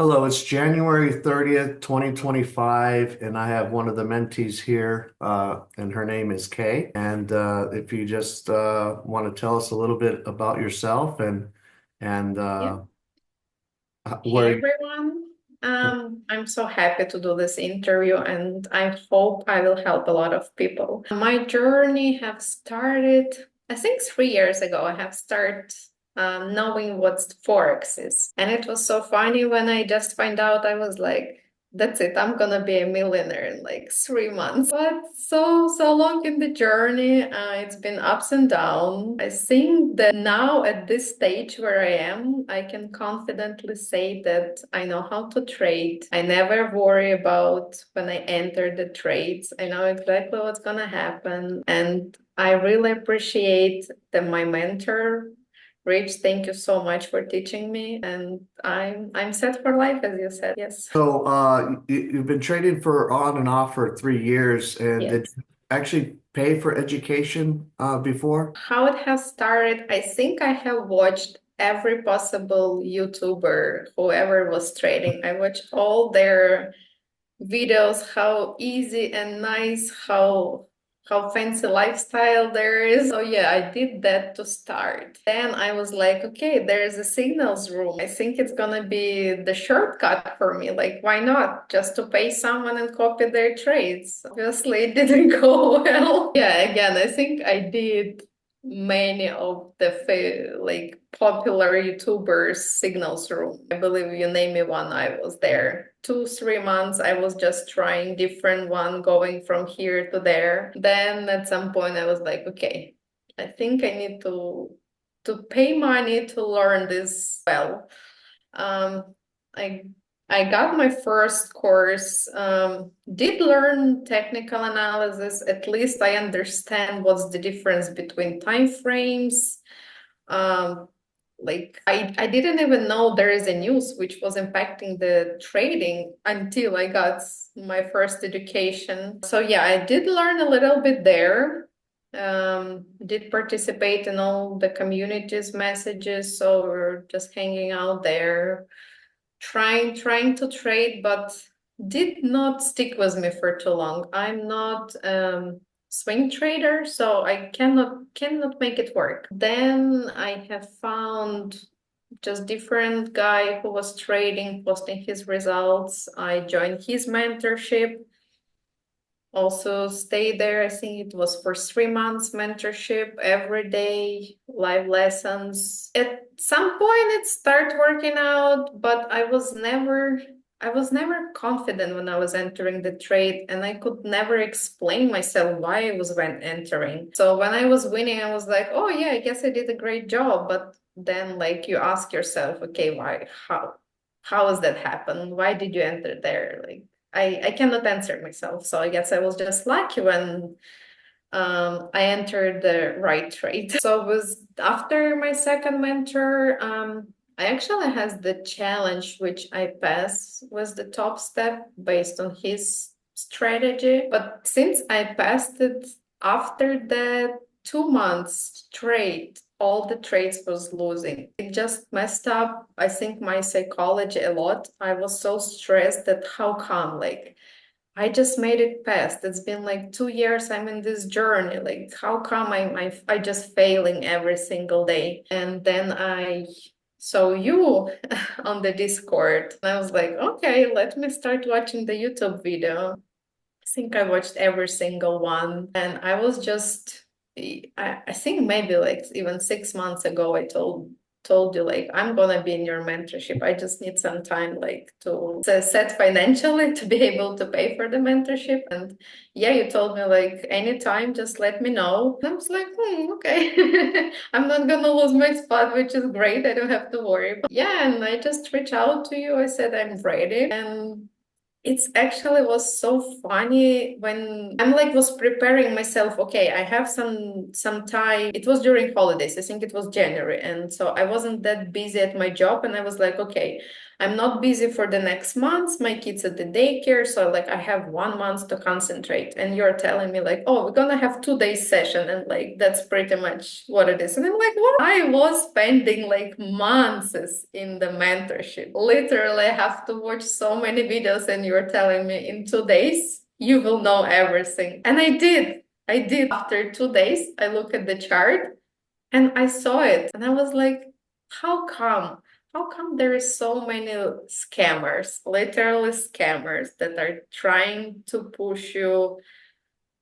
Hello, it's January 30th, 2025, and I have one of the mentees here, and her name is Kay. And if you just want to tell us a little bit about yourself and Yeah. where Hey everyone. I'm so happy to do this interview and I hope I will help a lot of people. My journey have started, I think 3 years ago. I have started knowing what Forex is. And it was so funny when I just find out I was like, that's it, I'm gonna be a millionaire in like 3 months. But so long in the journey, it's been ups and downs. I think that now at this stage where I am, I can confidently say that I know how to trade. I never worry about when I enter the trades. I know exactly what's gonna happen. And I really appreciate that my mentor Rich, thank you so much for teaching me, and I'm set for life, as you said. Yes. so you've been trading for on and off for 3 years, and did Yes. you actually pay for education before? How it has started, I think I have watched every possible YouTuber, whoever was trading. I watched all their videos, how easy and nice, how fancy lifestyle there is. So yeah, I did that to start. Then I was like, okay, there's a signals room. I think it's gonna be the shortcut for me. Like, why not? Just to pay someone and copy their trades. Obviously, it didn't go well. Yeah, again, I think I did many of the like popular YouTubers signals room. I believe you name me one, I was there. 2, 3 months, I was just trying different one, going from here to there. Then at some point, I was like, okay, I think I need to pay money to learn this well. Um, I I got my first course, did learn technical analysis. At least I understand what's the difference between time frames. Um, like I didn't even know there is a news which was impacting the trading until I got my first education. So yeah, I did learn a little bit there. Did participate in all the communities messages, so we're just hanging out there trying to trade, but did not stick with me for too long. I'm not swing trader, so I cannot make it work. Then I have found just different guy who was trading, posting his results. I joined his mentorship, also stay there. I think it was for 3 months mentorship, every day, live lessons. At some point it started working out, but I was never confident when I was entering the trade, and I could never explain myself why I was when entering. So when I was winning, I was like, oh yeah, I guess I did a great job. But then like you ask yourself, okay, why? How has that happened? Why did you enter there? Like I cannot answer myself. So I guess I was just lucky when I entered the right trade. So it was after my second mentor, I actually has the challenge which I passed was the top step based on his strategy. But since I passed it after that 2 months straight, all the trades was losing. It just messed up, I think, my psychology a lot. I was so stressed that how come, like, I just made it past. It's been like 2 years I'm in this journey. Like, how come I just failing every single day? And then I saw you on the Discord. And I was like, okay, let me start watching the YouTube video. I think I watched every single one. And I was just I think maybe like even 6 months ago I told you like I'm gonna be in your mentorship. I just need some time like to set financially to be able to pay for the mentorship. And yeah, you told me like anytime, just let me know. And I was like, okay. I'm not gonna lose my spot, which is great. I don't have to worry. But yeah, and I just reached out to you. I said I'm ready. And it's actually was so funny when I'm like was preparing myself. Okay, I have some time. It was during holidays. I think it was January, and so I wasn't that busy at my job. And I was like, okay, I'm not busy for the next months. My kids at the daycare, so like I have 1 month to concentrate. And you're telling me like, oh, we're gonna have 2 days session, and like that's pretty much what it is. And I'm like, what? I was spending like months in the mentorship. Literally, I have to watch so many videos, and you're telling me in 2 days you will know everything. And I did. I did. After 2 days, I look at the chart and I saw it and I was like, how come? How come there is so many scammers, literally scammers that are trying to push you,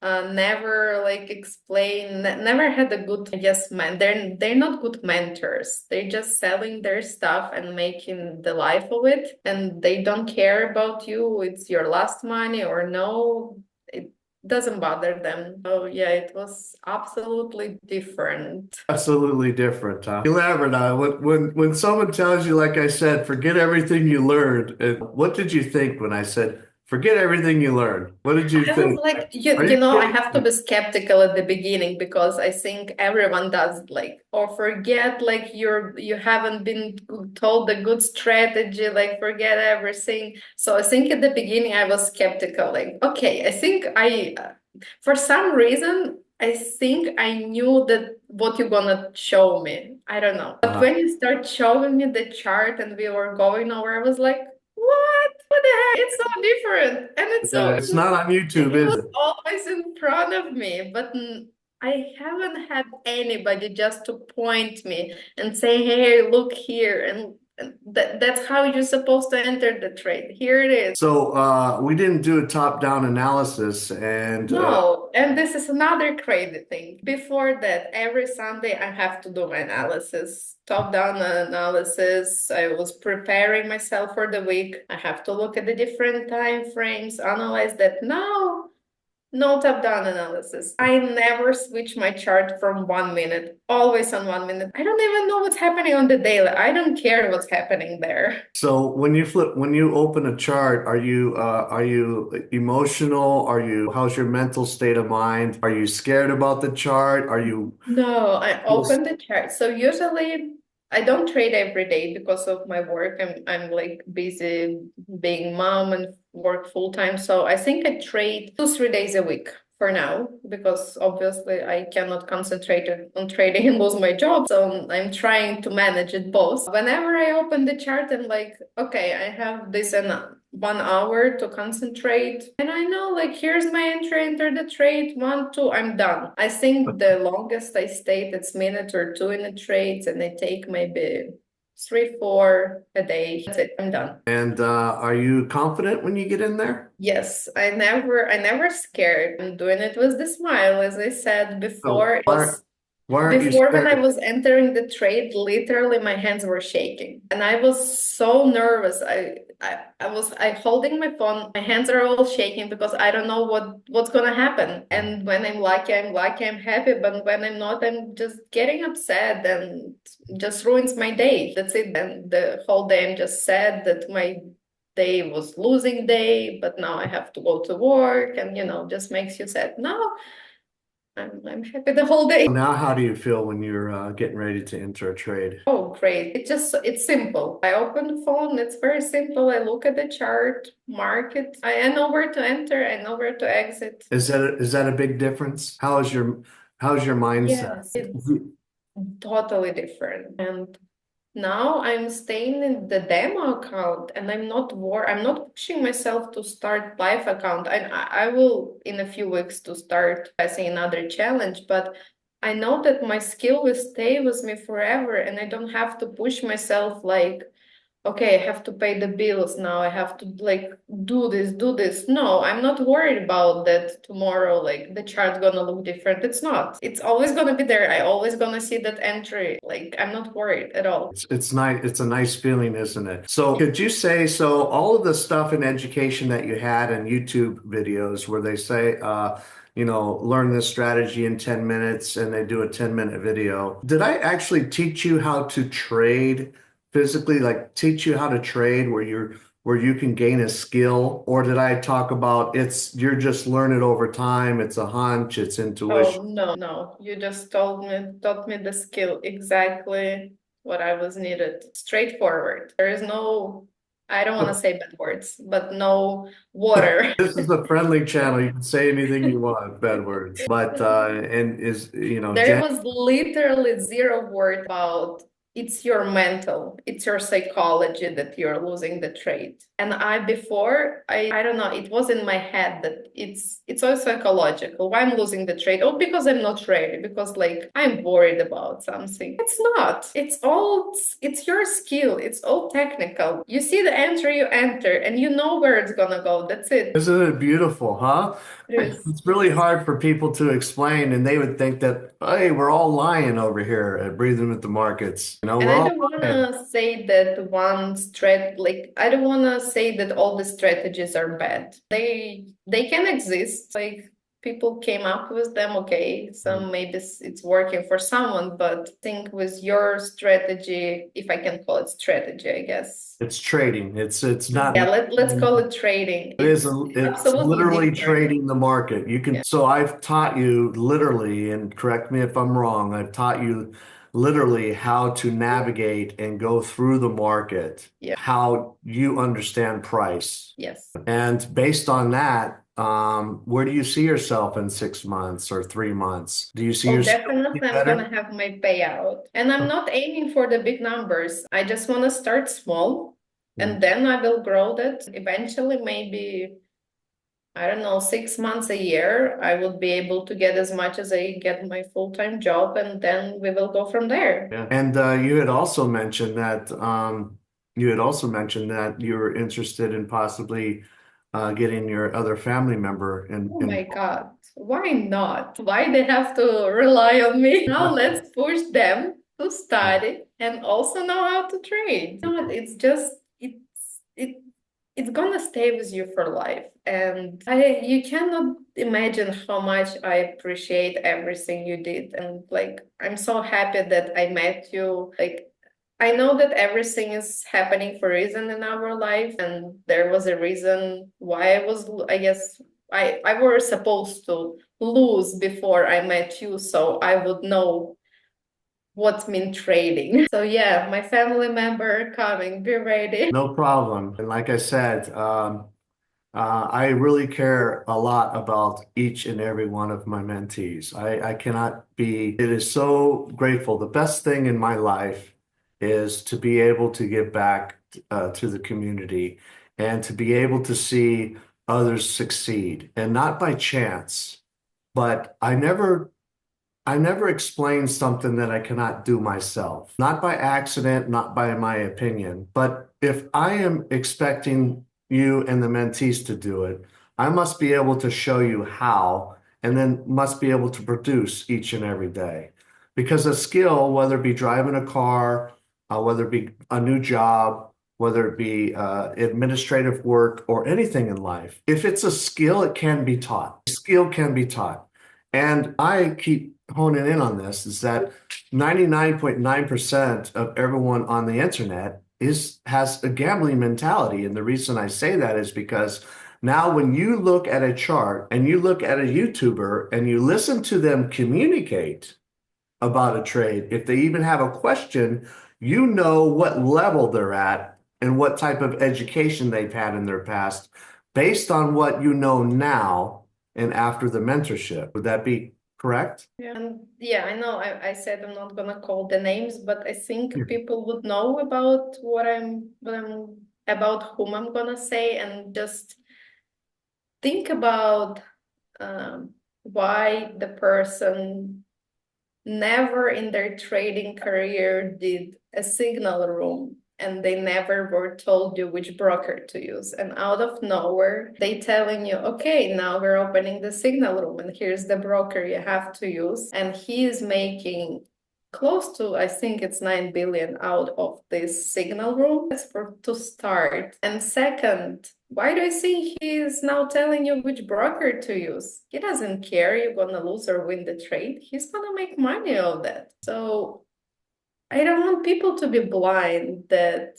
never like explain, never had a good, I guess, man. They're not good mentors. They're just selling their stuff and making the life of it, and they don't care about you. It's your last money or no. It doesn't bother them. So yeah, it was absolutely different. Absolutely different, huh? Elaborate on when someone tells you, like I said, forget everything you learned. And what did you think when I said forget everything you learned? What did you I was think? like, Are you I kidding have to me? be skeptical at the beginning because I think everyone does like, or forget like you haven't been told the good strategy, like forget everything. So I think at the beginning I was skeptical, like, okay, I think for some reason, I think I knew that what you're gonna show me. I don't know. But when you start showing me the chart and we were going over, I was like, what? What the heck? It's so different. And it's Yeah, so it's not on YouTube, it is was it? always in front of me, but I haven't had anybody just to point me and say, "Hey, look here," and that's how you're supposed to enter the trade. Here it is. So we didn't do a top-down analysis, and No, and this is another crazy thing. Before that, every Sunday I have to do my analysis, top-down analysis. I was preparing myself for the week. I have to look at the different time frames, analyze that. No, no top-down analysis. I never switch my chart from 1 minute, always on 1 minute. I don't even know what's happening on the daily. I don't care what's happening there. so when you open a chart, are you emotional? Are you how's your mental state of mind? Are you scared about the chart? Are you No, I open the chart. So usually I don't trade every day because of my work. I'm like busy being mom and work full time. So I think I trade 2, 3 days a week for now because obviously I cannot concentrate on trading and lose my job. So I'm trying to manage it both. Whenever I open the chart, I'm like, okay, I have this and 1 hour to concentrate. And I know, like, here's my entry, enter the trade, 1, 2, I'm done. I think the longest I stayed, it's minute or two in the trades, and I take maybe 3, 4 a day. That's it, I'm done. and are you confident when you get in there? Yes, I never scared. I'm doing it with the smile, as I said So before. It was why aren't you Before, when I scared? was entering the trade, literally my hands were shaking, and I was so nervous. I holding my phone. My hands are all shaking because I don't know what's gonna happen. And when I'm lucky, I'm lucky, I'm happy. But when I'm not, I'm just getting upset and just ruins my day. That's it. And the whole day I'm just sad that my day was losing day, but now I have to go to work, and just makes you sad. No, I'm happy the whole day. Now, how do you feel when you're getting ready to enter a trade? Oh, great. It's simple. I open the phone, it's very simple. I look at the chart, mark it. I know where to enter, I know where to exit. Is that a big difference? How's your mindset? Yes, it's totally different. And now I'm staying in the demo account and I'm not pushing myself to start live account. I will in a few weeks to start passing another challenge, but I know that my skill will stay with me forever and I don't have to push myself like, okay, I have to pay the bills now. I have to like do this. No, I'm not worried about that tomorrow. Like the chart's gonna look different. It's not. It's always gonna be there. I always gonna see that entry. Like I'm not worried at all. It's nice. It's a nice feeling, isn't it? So, could you say so? All of the stuff in education that you had in YouTube videos, where they say, learn this strategy in 10 minutes, and they do a 10-minute video. Did I actually teach you how to trade physically, like teach you how to trade where you can gain a skill, or did I talk about you're just learn it over time? It's a hunch, it's intuition. Oh no, no. You just taught me the skill exactly what I was needed. Straightforward. There is no I don't want to say bad words, but no water. This is a friendly channel. You can say anything you want, bad words. But and is There was literally zero word about it's your mental, it's your psychology that you're losing the trade. And I don't know, it was in my head that it's all psychological. Why I'm losing the trade? Oh, because I'm not ready, because like I'm worried about something. It's not. It's your skill. It's all technical. You see the entry you enter and you know where it's gonna go. That's it. Isn't it beautiful, huh? It is. It's really hard for people to explain, and they would think that, hey, we're all lying over here at Breathing with the Markets. And We're I all don't lying. want to say that I don't want to say that all the strategies are bad. They can exist. Like people came up with them, okay. Some maybe it's working for someone, but I think with your strategy, if I can call it strategy, I guess. It's trading. It's not. Yeah, let's call it trading. It's It's absolutely literally different. trading the market. You can, Yeah. so I've taught you literally, and correct me if I'm wrong, I've taught you literally how to navigate and go through the market, Yeah. how you understand price. Yes. And based on that, where do you see yourself in 6 months or 3 months? Do you see Oh, yourself definitely getting I'm better? gonna have my payout. And I'm not aiming for the big numbers. I just want to start small and then I will grow that. Eventually, maybe, I don't know, 6 months, a year, I will be able to get as much as I get my full-time job, and then we will go from there. Yeah. And you had also mentioned that you were interested in possibly getting your other family member Oh in. my God. Why not? Why they have to rely on me? Now let's push them to study and also know how to trade. Not, it's just it's gonna stay with you for life. And you cannot imagine how much I appreciate everything you did. And like I'm so happy that I met you. Like I know that everything is happening for a reason in our life, and there was a reason why I guess, I was supposed to lose before I met you, so I would know what's mean trading. So yeah, my family member coming, be ready. No problem. And like I said, I really care a lot about each and every one of my mentees. I cannot be, it is so grateful. The best thing in my life is to be able to give back to the community and to be able to see others succeed. And not by chance, but I never explain something that I cannot do myself. Not by accident, not by my opinion, but if I am expecting you and the mentees to do it, I must be able to show you how and then must be able to produce each and every day. Because a skill, whether it be driving a car, whether it be a new job, whether it be administrative work or anything in life, if it's a skill, it can be taught. Skill can be taught. And I keep honing in on this is that 99.9% of everyone on the internet has a gambling mentality. And the reason I say that is because now when you look at a chart and you look at a YouTuber and you listen to them communicate about a trade, if they even have a question, you know what level they're at and what type of education they've had in their past based on what you know now and after the mentorship. Would that be correct? Yeah. And yeah, I know I said I'm not gonna call the names, but I Yeah. think people would know about what I'm about whom I'm gonna say, and just think about why the person never in their trading career did a signal room, and they never were told you which broker to use, and out of nowhere they telling you, okay, now we're opening the signal room and here's the broker you have to use, and he is making close to, I think it's 9 billion out of this signal room. That's for to start. And second, why do I think he's now telling you which broker to use? He doesn't care you're gonna lose or win the trade. He's gonna make money of that. So I don't want people to be blind that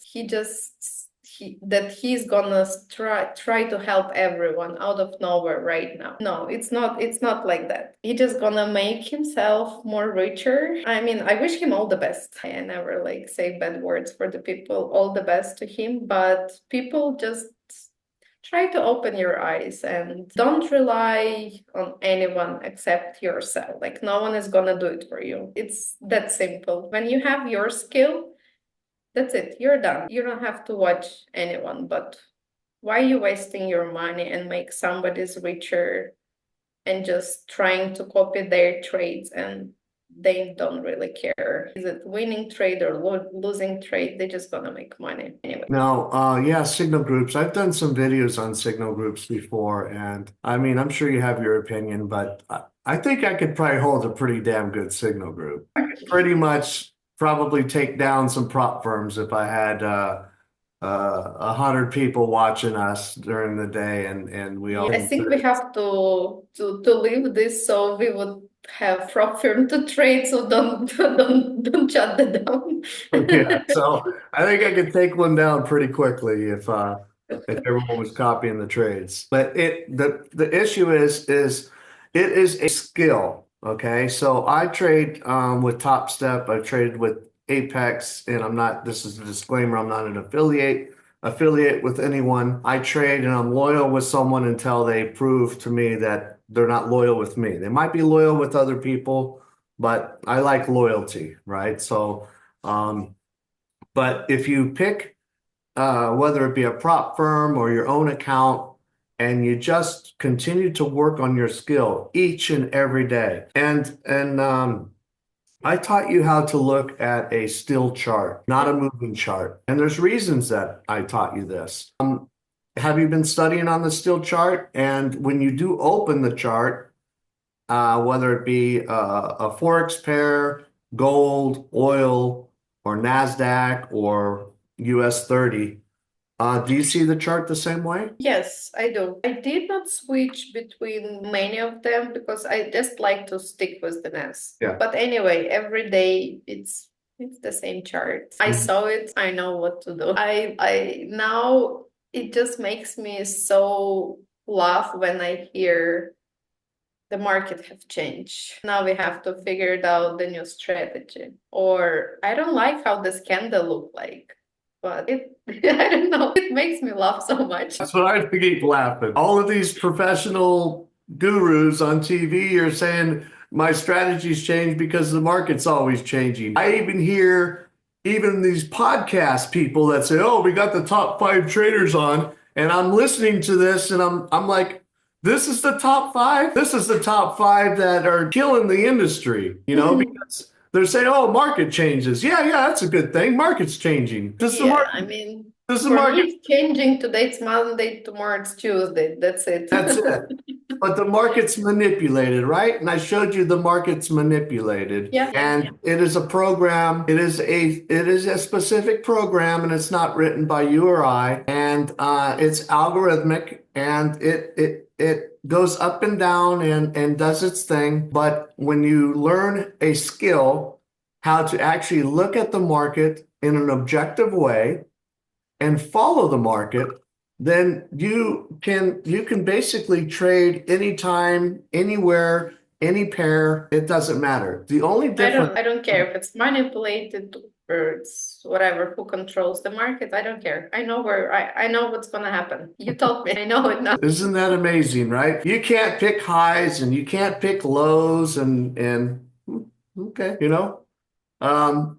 that he's gonna try to help everyone out of nowhere right now. No, it's not like that. He just gonna make himself more richer. I mean, I wish him all the best. I never like say bad words for the people. All the best to him, but people just try to open your eyes and don't rely on anyone except yourself. Like no one is gonna do it for you. It's that simple. When you have your skill, that's it. You're done. You don't have to watch anyone. But why are you wasting your money and make somebody's richer and just trying to copy their trades and they don't really care. Is it winning trade or losing trade? They're just gonna make money anyway. No, yeah, signal groups. I've done some videos on signal groups before, and I mean, I'm sure you have your opinion, but I think I could probably hold a pretty damn good signal group. I could pretty much probably take down some prop firms if I had 100 people watching us during the day, and we all. Yeah, I think we have to leave this so we would have prop firm to trade. So don't shut that down. Yeah, so I think I could take one down pretty quickly if everyone was copying the trades. But the issue is it is a skill. Okay, so I trade with Top Step. I traded with Apex, and I'm not. This is a disclaimer. I'm not an affiliate with anyone. I trade and I'm loyal with someone until they prove to me that they're not loyal with me. They might be loyal with other people, but I like loyalty, right? So. Um, but if you pick, whether it be a prop firm or your own account, and you just continue to work on your skill each and every day, and I taught you how to look at a still chart, not a moving chart, and there's reasons that I taught you this. Have you been studying on the still chart? And when you do open the chart, whether it be a forex pair, gold, oil, or NASDAQ or US 30. Do you see the chart the same way? Yes, I do. I did not switch between many of them because I just like to stick with the NAS. Yeah. But anyway, every day it's the same chart. I Mhm. saw it, I know what to do. I now it just makes me so laugh when I hear the market have changed. Now we have to figure it out the new strategy. Or I don't like how this candle look like, but it I don't know. It makes me laugh so much. That's what I keep laughing. All of these professional gurus on TV are saying my strategy's changed because the market's always changing. I even hear even these podcast people that say, "Oh, we got the top 5 traders on," and I'm listening to this, and I'm like, "This is the top 5. This is the top 5 that are killing the industry." Because they're saying, "Oh, market changes." Yeah, yeah, that's a good thing. Market's changing. Does the Yeah, market? I mean, Does the for me, market? it's changing. Today it's Monday, tomorrow it's Tuesday. That's it. That's it. But the market's manipulated, right? And I showed you the market's manipulated. Yeah, yeah. And it is a program. It is a specific program, and it's not written by you or I. And it's algorithmic, and it goes up and down and does its thing. But when you learn a skill, how to actually look at the market in an objective way and follow the market, then you can basically trade anytime, anywhere, any pair. It doesn't matter. The only difference. I don't care if it's manipulated or it's whatever, who controls the market. I don't care. I know what's gonna happen. You told me. I know it now. Isn't that amazing, right? You can't pick highs and you can't pick lows and okay,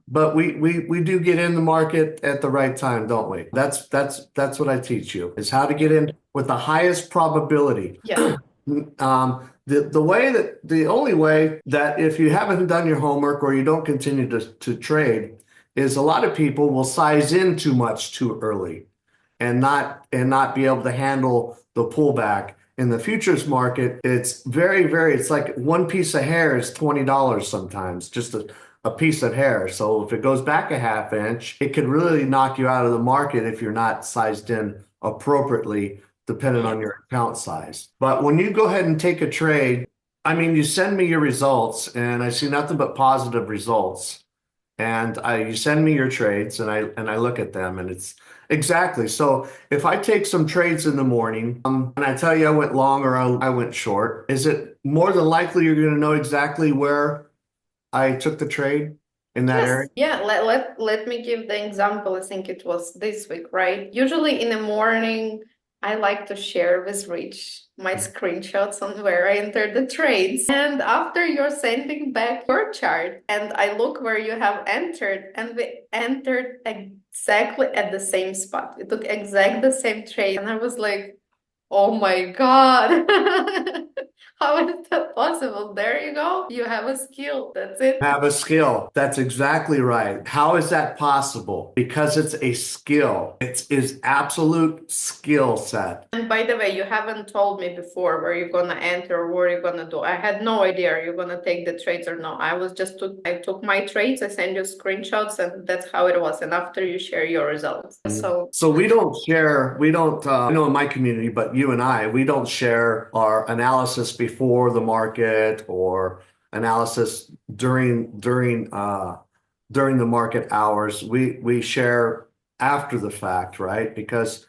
but we do get in the market at the right time, don't we? That's what I teach you, is how to get in with the highest probability. Yeah. The only way that, if you haven't done your homework or you don't continue to trade, is a lot of people will size in too much too early and not be able to handle the pullback. In the futures market, it's it's like one piece of hair is $20 sometimes, just a piece of hair. So if it goes back a half inch, it could really knock you out of the market if you're not sized in appropriately, depending on your account size. But when you go ahead and take a trade, I mean, you send me your results and I see nothing but positive results. and you send me your trades, and I look at them, and it's exactly. So if I take some trades in the morning, and I tell you I went long or I went short, is it more than likely you're going to know exactly where I took the trade in that area? Yes, yeah, let me give the example. I think it was this week, right? Usually in the morning, I like to share with Rich my screenshots on where I entered the trades. And after you're sending back your chart, and I look where you have entered, and we entered exactly at the same spot. We took exact the same trade. And I was like, oh my God. How is that possible? There you go. You have a skill. That's it. Have a skill. That's exactly right. How is that possible? Because it's a skill. It's is absolute skill set. And by the way, you haven't told me before where you're gonna enter or what you're gonna do. I had no idea you're gonna take the trades or not. I took my trades, I send you screenshots, and that's how it was. And after you share your results. So So we don't, I know in my community, but you and we don't share our analysis before the market or analysis during the market hours. We share after the fact, right? Because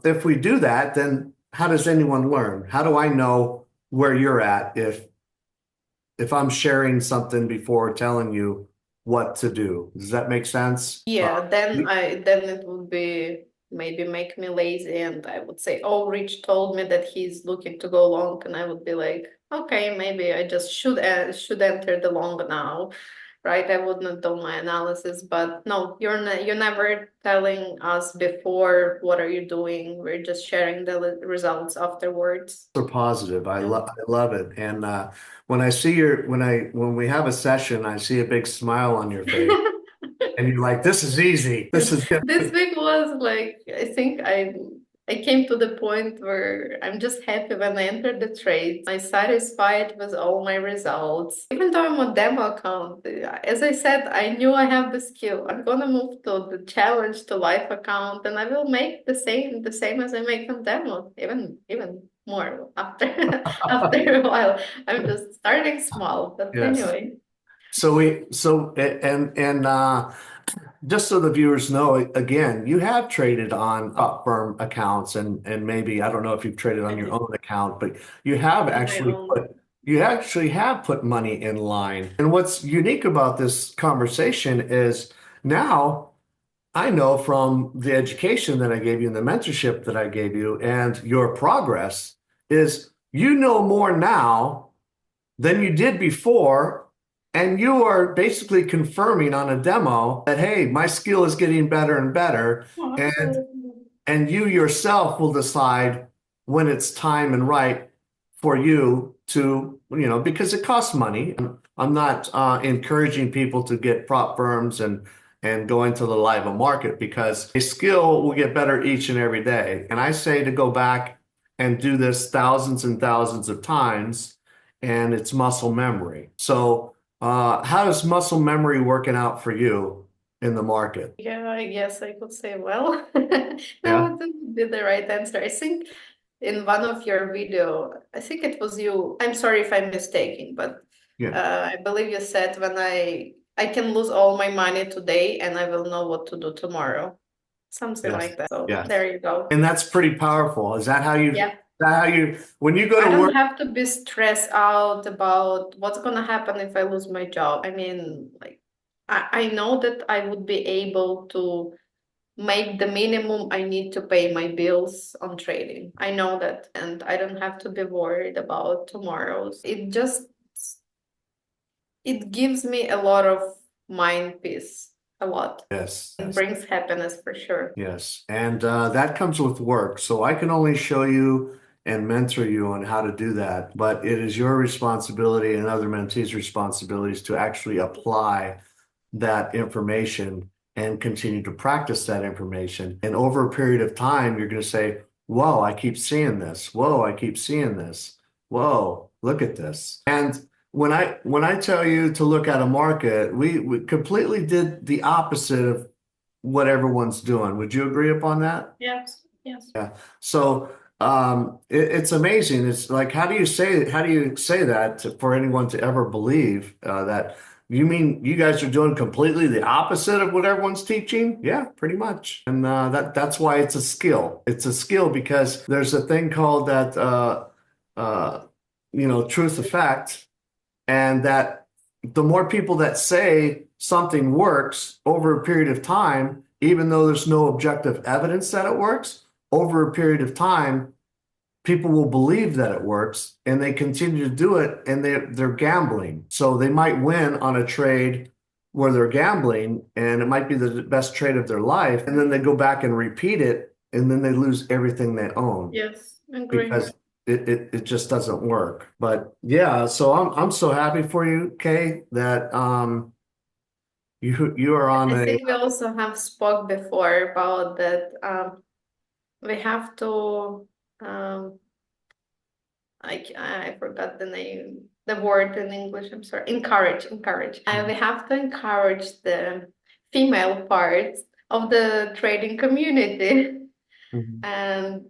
if we do that, then how does anyone learn? How do I know where you're at if I'm sharing something before telling you what to do? Does that make sense? yeah, then it would be maybe make me lazy, and I would say, oh, Rich told me that he's looking to go long, and I would be like, okay, maybe I just should enter the long now, right? I wouldn't do my analysis, but no, you're never telling us before what are you doing. We're just sharing the results afterwards. Are positive. Yeah. I love it. And when I see when we have a session, I see a big smile on your face, and you're like, "This is easy. This Yes, is good." this week was like I came to the point where I'm just happy when I entered the trades. I'm satisfied with all my results. Even though I'm a demo account, as I said, I knew I have the skill. I'm gonna move to the challenge to live account, and I will make the same as I make on demo, even more after after a while. I'm just starting small, but Yes. anyway. And just so the viewers know, again, you have traded on up firm accounts, and maybe I don't know if you've traded on I your did own account, but you have on my actually own. put money in line. And what's unique about this conversation is now I know from the education that I gave you and the mentorship that I gave you and your progress is you know more now than you did before. And you are basically confirming on a demo that, hey, my skill is getting better and better. Oh, And absolutely. and you yourself will decide when it's time and right for you to, because it costs money. I'm not encouraging people to get prop firms and go into the live market because a skill will get better each and every day. And I say to go back and do this thousands and thousands of times, and it's muscle memory. So, how is muscle memory working out for you in the market? Yeah, I guess I could say, well, that Yeah, would be the right answer. I think in one of your video, I think it was you. I'm sorry if I'm mistaken, but yeah, I believe you said when I can lose all my money today and I will know what to do tomorrow. Something yes, like that. So yes. there you go. And that's pretty powerful. Yeah. When you go I to don't work, have to be stressed out about what's gonna happen if I lose my job. I mean, like I know that I would be able to make the minimum I need to pay my bills on trading. I know that, and I don't have to be worried about tomorrow's. It gives me a lot of mind peace, a lot. yes, It yes, brings happiness for sure. yes. And that comes with work. So I can only show you and mentor you on how to do that. But it is your responsibility and other mentees' responsibilities to actually apply that information and continue to practice that information. And over a period of time, you're going to say, whoa, I keep seeing this. Whoa, I keep seeing this. Whoa, look at this. And when I tell you to look at a market, we completely did the opposite of what everyone's doing. Would you agree upon that? Yes, yes. Yeah. So it's amazing. It's like how do you say that for anyone to ever believe that You mean you guys are doing completely the opposite of what everyone's teaching? Yeah, pretty much. And that's why it's a skill. It's a skill because there's a thing called that uh, truth effect, and that the more people that say something works over a period of time, even though there's no objective evidence that it works, over a period of time, people will believe that it works and they continue to do it, and they're gambling. So they might win on a trade where they're gambling and it might be the best trade of their life. And then they go back and repeat it and then they lose everything they own Yes, agree. because it just doesn't work. But yeah, so I'm so happy for you, Kay, that you are on I a think we also have spoke before about that. We have to um, I forgot the name, the word in English. I'm sorry. Encourage, encourage. And we have to encourage the female parts of the trading community. Mhm. And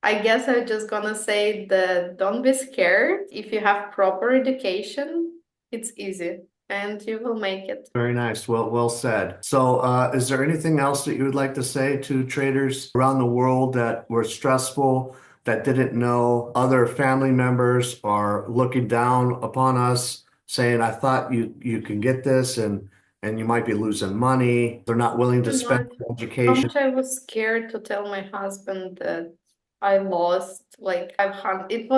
I guess I'm just gonna say that don't be scared. If you have proper education, it's easy and you will make it. Very nice. Well said. So, is there anything else that you would like to say to traders around the world that were stressful, that didn't know other family members are looking down upon us, saying, "I thought you can get this, and you might be losing money. They're not willing to Too spend much. on How education." much I was scared to tell my husband that I lost like 500.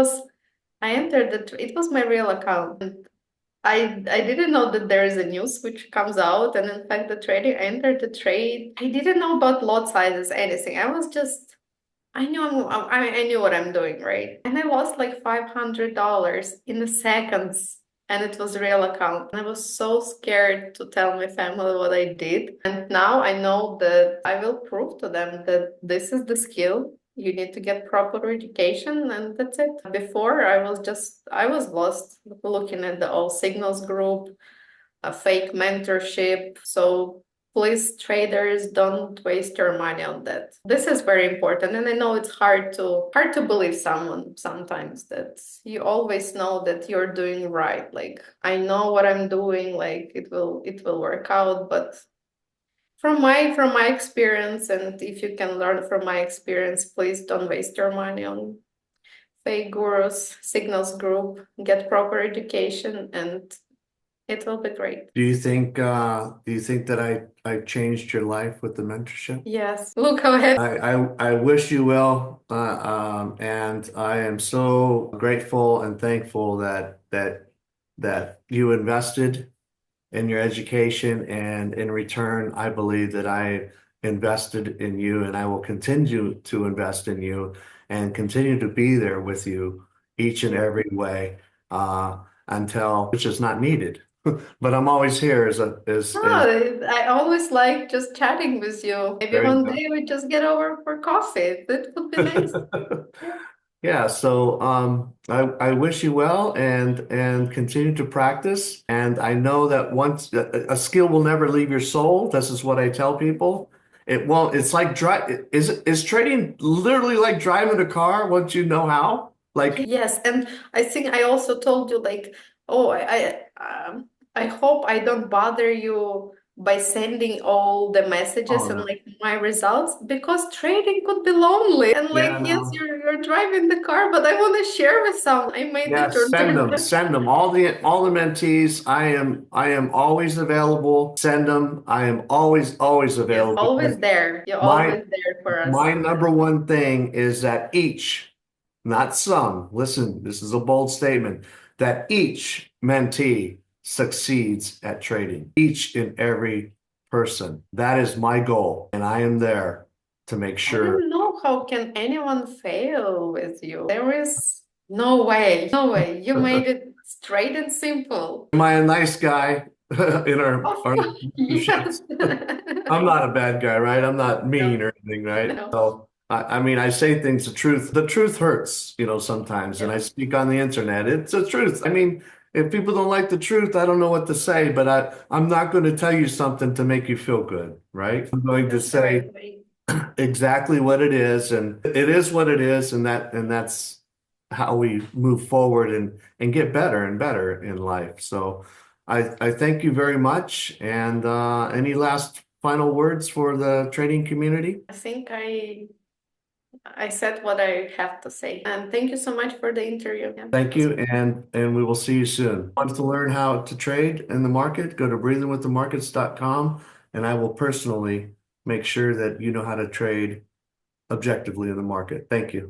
I entered it was my real account. And I didn't know that there is a news which comes out, and in fact the trading, I entered the trade. I didn't know about lot sizes, anything. I was just I knew what I'm doing, right? And I lost like $500 in the seconds. And it was a real account. And I was so scared to tell my family what I did. And now I know that I will prove to them that this is the skill. You need to get proper education, and that's it. Before I was lost looking at the all signals group, a fake mentorship. So please, traders, don't waste your money on that. This is very important. And I know it's hard to believe someone sometimes that you always know that you're doing right. Like I know what I'm doing, like it will work out. But from my experience, and if you can learn from my experience, please don't waste your money on fake gurus, signals group, get proper education, and it will be great. Do you think that I changed your life with the mentorship? Yes. Look ahead. I wish you well, and I am so grateful and thankful that you invested in your education, and in return, I believe that I invested in you, and I will continue to invest in you and continue to be there with you each and every way, until which is not needed. But I'm always here No, as I always like just chatting with you. Maybe there you one go. day we just get over for coffee. That would be nice. Yeah. Yeah, so I wish you well, and continue to practice. And I know that once a skill will never leave your soul. This is what I tell people. It won't. It's like is trading literally like driving a car once you know how? Like, Yes, and I think I also told you like, oh, I hope I don't bother you by sending all the messages oh and no, like my results because trading could be lonely. And like, yeah, yes, no. you're driving the car, but I want to share with someone. I made the Yes, turn. send them all the mentees. I am always available. Send them. I am always You're available because always there. You're my always there for us. my number one thing is that each, not some, listen, this is a bold statement, that each mentee succeeds at trading. Each and every person. That is my goal, and I am there to make I sure. don't know how can anyone fail with you. There is no way. No way. You made it straight and simple. Am I a nice guy in Of our course, yes. relationships? I'm not a bad guy, right? I'm not mean No, or anything, right? no. So, I mean, I say things, the truth. The truth hurts, sometimes, and I Yes, speak on the internet. It's the truth. I mean, if people don't like the truth, I don't know what to say, but I'm not going to tell you something to make you feel good, right? I'm going to that's the right say way. exactly what it is, and it is what it is, and that's how we move forward and get better and better in life. So, I thank you very much. And any last final words for the trading community? I think I said what I have to say. And thank you so much for the interview. Yeah. Thank you, and we will see you soon. Want to learn how to trade in the market? Go to breathingwiththemarkets.com, and I will personally make sure that you know how to trade objectively in the market. Thank you.